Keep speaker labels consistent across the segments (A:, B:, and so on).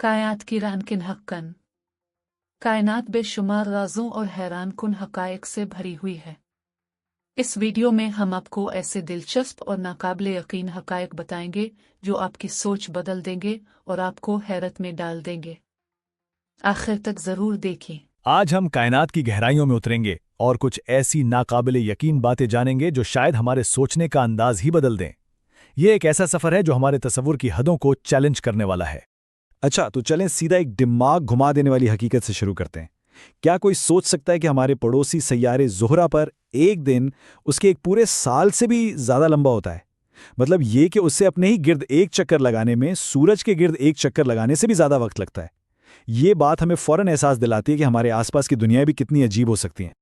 A: कायनात की रानकिन हक्कन। कायनात बेशुमार राजों और हैरानकुन हकायक से भरी हुई है। इस वीडियो में हम आपको ऐसे दिलचस्प और नाकाबिले यकीन हकायक बताएंगे जो आपकी सोच बदल देंगे और आपको हैरत में डाल देंगे। आखिर तक जरूर देखें।
B: आज हम कायनात की गहराइयों में उतरेंगे और कुछ ऐसी नाकाबिले यकीन बातें जानेंगे जो शायद हमारे सोचने का अंदाज ही बदल दें। ये एक ऐसा सफर है जो हमारे तसव्वुर की हदों को चैलेंज करने वाला है। अच्छा, तो चलें सीधा एक दिमाग घुमा देने वाली हकीकत से शुरू करते हैं। क्या कोई सोच सकता है कि हमारे पड़ोसी सैयारे ज़ुहरा पर एक दिन उसके एक पूरे साल से भी ज़्यादा लंबा होता है? मतलब ये कि उससे अपने ही गिर्द एक चक्कर लगाने में सूरज के गिर्द एक चक्कर लगाने से भी ज़्यादा वक्त लगता है। ये बात हमें फ़ौरन एहसास दिलाती है कि हमारे आसपास की दुनिया भी कितनी अजीब हो सकती हैं।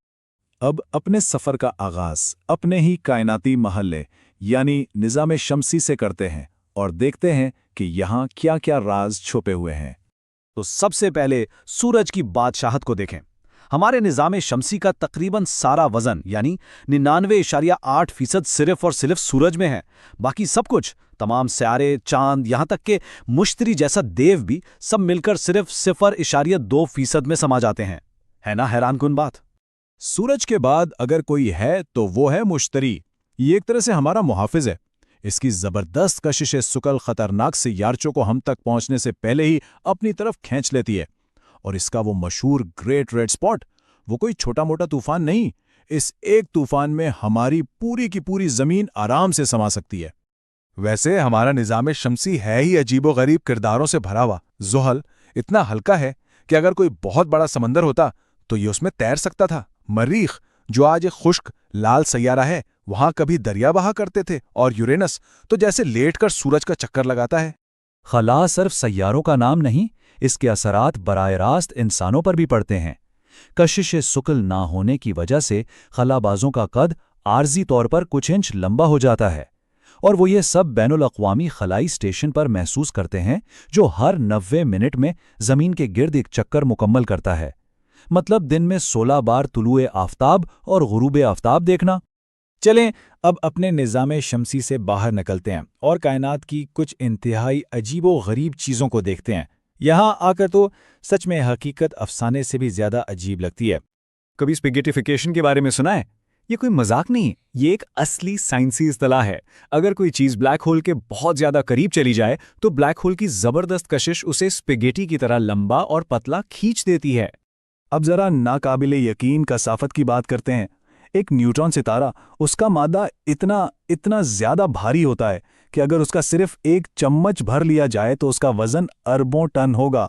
B: अब अपने सफ़र का आगाज़ अपने ही कायनाती महल्ले यानी निज़ाम शमसी से करते हैं और देखते हैं कि यहाँ क्या क्या राज छुपे हुए हैं। तो सबसे पहले सूरज की बादशाहत को देखें। हमारे निज़ाम शमसी का तकरीबन सारा वजन यानी 99.8% सिर्फ और सिर्फ सूरज में है। बाकी सब कुछ, तमाम सितारे, चांद, यहाँ तक कि मुश्तरी जैसा देव भी सब मिलकर सिर्फ 0.2% में समा जाते हैं। है ना हैरानकुन बात? सूरज के बाद अगर कोई है तो वो है मुश्तरी। ये एक तरह से हमारा मुहाफिज है। इसकी जबरदस्त कशिश सुकल खतरनाक सियारचों को हम तक पहुंचने से पहले ही अपनी तरफ खींच लेती है। और इसका वो मशहूर ग्रेट रेड स्पॉट, वो कोई छोटा मोटा तूफान नहीं। इस एक तूफान में हमारी पूरी की पूरी जमीन आराम से समा सकती है। वैसे हमारा निज़ाम शमसी है ही अजीबोगरीब किरदारों से भरा हुआ। ज़ुहल इतना हल्का है कि अगर कोई बहुत बड़ा समंदर होता तो ये उसमें तैर सकता था। मरीख, जो आज एक खुश्क लाल सैयारा है, वहां कभी दरिया बहा करते थे। और यूरेनस तो जैसे लेटकर सूरज का चक्कर लगाता है।
C: खला सिर्फ सैयारों का नाम नहीं, इसके असरात बराह रास्त इंसानों पर भी पड़ते हैं। कशिश सुकल ना होने की वजह से खलाबाजों का कद आर्जी तौर पर कुछ इंच लंबा हो जाता है, और वो ये सब बैनुल अक़वामी खलाई स्टेशन पर महसूस करते हैं, जो हर 90 मिनट में ज़मीन के गिर्द एक चक्कर मुकम्मल करता है। मतलब दिन में 16 बार तुलुए आफ़ताब और गुरूबे आफ़ताब देखना।
B: चलें अब अपने निज़ाम शमसी से बाहर निकलते हैं और कायनात की कुछ इंतहाई अजीबो गरीब चीज़ों को देखते हैं। यहाँ आकर तो सच में हकीकत अफसाने से भी ज़्यादा अजीब लगती है। कभी स्पेगेटिफिकेशन के बारे में सुना है? ये कोई मजाक नहीं, ये एक असली साइंसी इस्तिलाह है। अगर कोई चीज़ ब्लैक होल के बहुत ज़्यादा करीब चली जाए तो ब्लैक होल की ज़बरदस्त कशिश उसे स्पेगेटी की तरह लंबा और पतला खींच देती है। अब ज़रा नाकाबिले यकीन कसाफत की बात करते हैं। एक न्यूट्रॉन सितारा, उसका मादा इतना ज़्यादा भारी होता है कि अगर उसका सिर्फ एक चम्मच भर लिया जाए तो उसका वज़न अरबों टन होगा।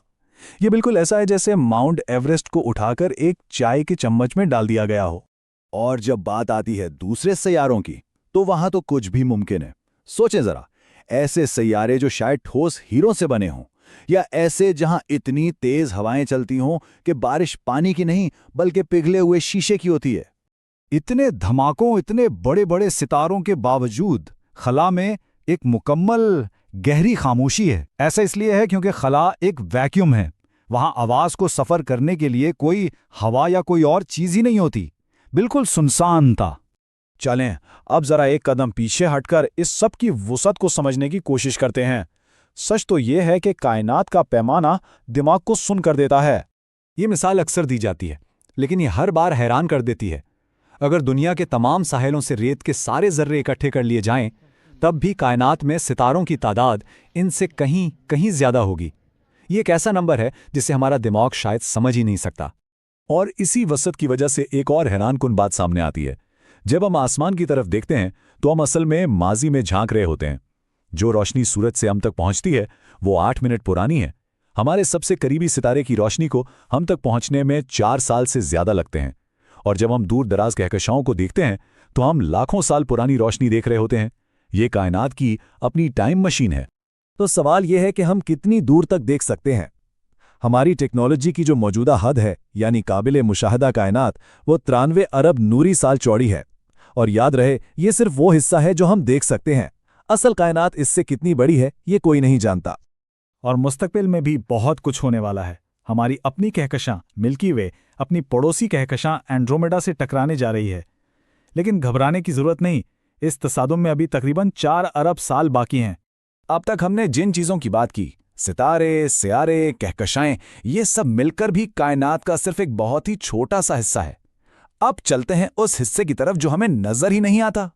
B: ये बिल्कुल ऐसा है जैसे माउंट एवरेस्ट को उठाकर एक चाय के चम्मच में डाल दिया गया हो। और जब बात आती है दूसरे सैयारों की, तो वहाँ तो कुछ भी मुमकिन है। सोचें ज़रा, ऐसे सैयारे जो शायद ठोस हीरों से बने हों, या ऐसे जहां इतनी तेज हवाएं चलती हों कि बारिश पानी की नहीं बल्कि पिघले हुए शीशे की होती है। इतने धमाकों, इतने बड़े बड़े सितारों के बावजूद खला में एक मुकम्मल गहरी खामोशी है। ऐसा इसलिए है क्योंकि खला एक वैक्यूम है। वहां आवाज को सफर करने के लिए कोई हवा या कोई और चीज ही नहीं होती। बिल्कुल सुनसान था। चलें अब जरा एक कदम पीछे हटकर इस सब की वुसअत को समझने की कोशिश करते हैं। सच तो यह है कि कायनात का पैमाना दिमाग को सुन कर देता है।
C: ये मिसाल अक्सर दी जाती है, लेकिन ये हर बार हैरान कर देती है। अगर दुनिया के तमाम साहिलों से रेत के सारे जर्रे इकट्ठे कर लिए जाएं, तब भी कायनात में सितारों की तादाद इनसे कहीं कहीं ज्यादा होगी। ये एक ऐसा नंबर है जिसे हमारा दिमाग शायद समझ ही नहीं सकता।
B: और इसी वसत की वजह से एक और हैरानकुन बात सामने आती है। जब हम आसमान की तरफ देखते हैं तो हम असल में माजी में झांक रहे होते हैं। जो रोशनी सूरज से हम तक पहुंचती है वो 8 मिनट पुरानी है। हमारे सबसे करीबी सितारे की रोशनी को हम तक पहुंचने में 4 साल से ज्यादा लगते हैं। और जब हम दूर दराज कहकशाओं को देखते हैं तो हम लाखों साल पुरानी रोशनी देख रहे होते हैं। ये कायनात की अपनी टाइम मशीन है। तो सवाल यह है कि हम कितनी दूर तक देख सकते हैं। हमारी टेक्नोलॉजी की जो मौजूदा हद है यानी काबिले मुशाहदा कायनात, वो 93 अरब नूरी साल चौड़ी है। और याद रहे, ये सिर्फ वो हिस्सा है जो हम देख सकते हैं। असल कायनात इससे कितनी बड़ी है ये कोई नहीं जानता। और मुस्तकबिल में भी बहुत कुछ होने वाला है। हमारी अपनी कहकशां मिल्की वे अपनी पड़ोसी कहकशां एंड्रोमेडा से टकराने जा रही है। लेकिन घबराने की जरूरत नहीं, इस तसादुम में अभी तकरीबन 4 अरब साल बाकी हैं। अब तक हमने जिन चीज़ों की बात की, सितारे, सियारे, कहकशाएं, ये सब मिलकर भी कायनात का सिर्फ एक बहुत ही छोटा सा हिस्सा है। अब चलते हैं उस हिस्से की तरफ जो हमें नजर ही नहीं आता।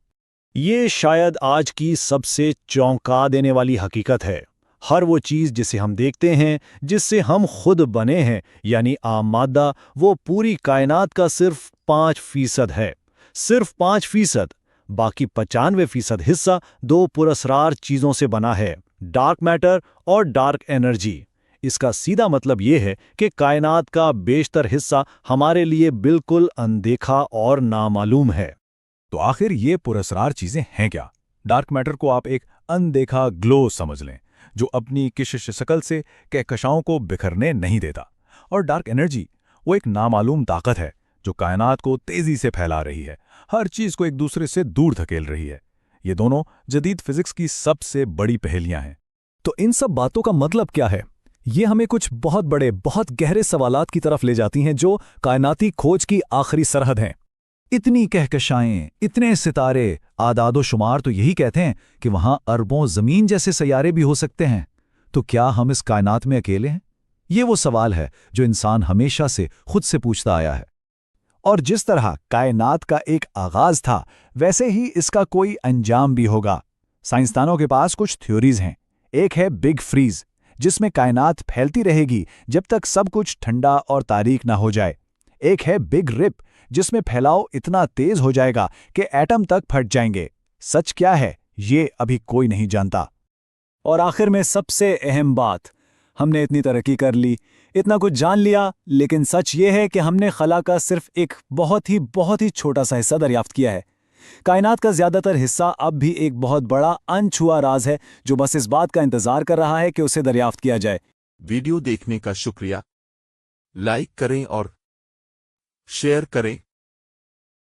D: ये शायद आज की सबसे चौंका देने वाली हकीकत है। हर वो चीज़ जिसे हम देखते हैं, जिससे हम खुद बने हैं, यानी आम मादा, वो पूरी कायनात का सिर्फ 5% है। सिर्फ 5%। बाकी 95% हिस्सा दो पुरस्रार चीज़ों से बना है, डार्क मैटर और डार्क एनर्जी। इसका सीधा मतलब ये है कि कायनात का बेशतर हिस्सा हमारे लिए बिल्कुल अनदेखा और नामालूम है।
B: तो आखिर ये पुरस्रार चीजें हैं क्या? डार्क मैटर को आप एक अनदेखा ग्लो समझ लें, जो अपनी किशिश शकल से कहकशाओं को बिखरने नहीं देता। और डार्क एनर्जी वो एक नामालूम ताकत है जो कायनात को तेजी से फैला रही है, हर चीज को एक दूसरे से दूर धकेल रही है। ये दोनों जदीद फिजिक्स की सबसे बड़ी पहेलियां हैं।
E: तो इन सब बातों का मतलब क्या है? ये हमें कुछ बहुत बड़े, बहुत गहरे सवालात की तरफ ले जाती हैं जो कायनाती खोज की आखिरी सरहद हैं।
C: इतनी कहकशाएं, इतने सितारे, आदादो शुमार तो यही कहते हैं कि वहां अरबों जमीन जैसे सैयारे भी हो सकते हैं। तो क्या हम इस कायनात में अकेले हैं? ये वो सवाल है जो इंसान हमेशा से खुद से पूछता आया है।
B: और जिस तरह कायनात का एक आगाज था, वैसे ही इसका कोई अंजाम भी होगा। साइंसदानों के पास कुछ थ्योरीज हैं। एक है बिग फ्रीज, जिसमें कायनात फैलती रहेगी जब तक सब कुछ ठंडा और तारीक ना हो जाए। एक है बिग रिप, जिसमें फैलाव इतना तेज हो जाएगा कि एटम तक फट जाएंगे। सच क्या है, ये अभी कोई नहीं जानता।
E: और आखिर में सबसे अहम बात, हमने इतनी तरक्की कर ली, इतना कुछ जान लिया, लेकिन सच ये है कि हमने खला का सिर्फ एक बहुत ही छोटा सा हिस्सा दरियाफ्त किया है। कायनात का ज्यादातर हिस्सा अब भी एक बहुत बड़ा अनछुआ राज है जो बस इस बात का इंतजार कर रहा है कि उसे दरियाफ्त किया जाए।
F: वीडियो देखने का शुक्रिया। लाइक करें और शेयर करें।